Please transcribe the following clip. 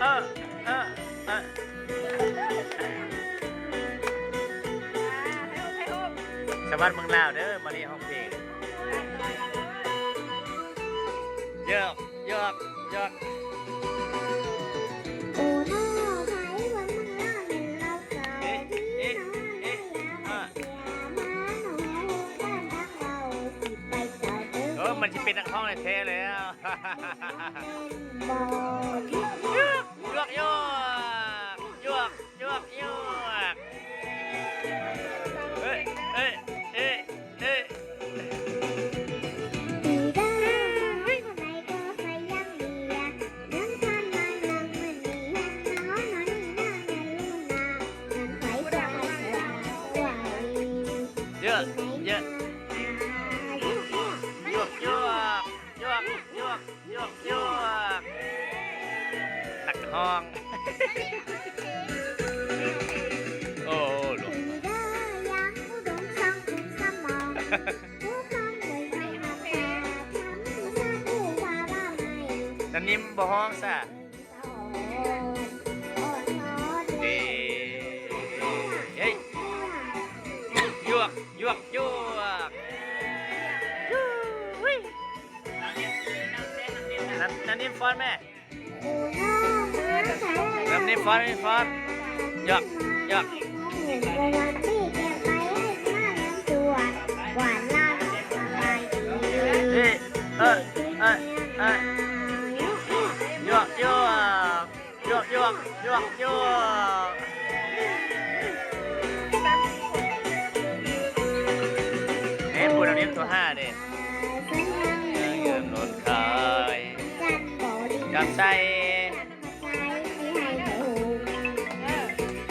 เออเออเออสวัสดีเมืองลาวเด้อมาเรียนห้องเพลงเยอะเยอะเยอะโอ้น้อไผวันมึงล่าเล่นเราเก่าพี่น้องไม่อยากเสียมาหนูบ้านทักเราสิไปเจ้าเด้อมันจะเป็นนักห้องในเทแล้ว บ่ ยวกยวกยวกยวกยวกเอ้ยเอ้ยเอ้ยเอ้ยดีเด้อคนไหนก็ใส่ยังเดียนั่งทานมานั่งมันนี่น้องนอนนี่นั่งในลูกนานั่งไผก็ให้เธอไหว เยอะเยอะยวกยวกยวกยวกยวกยวกนักห้อง โอ้หลวง ดีเด้อยังอุดมสร้างคุณสมองผู้คำเลยไม่หักแท้ทำผู้สร้างผู้ว่าบ้าไม่ นันนิ่มบ่ห้องซะเอ้เฮ้ยยวกยวกยวกนันนิ่มฟอนแม่นันนิ่มฟอนนิ่มฟอนยกยกวันที่เก็บไปให้มาน้ำตัวหวานลาสบายดีเอ้เอ้เอ้เอ้ยวกยวกยวกยวกยวกยวกปูนันนิ่มตัว5เด้เงินรถขายจำใส่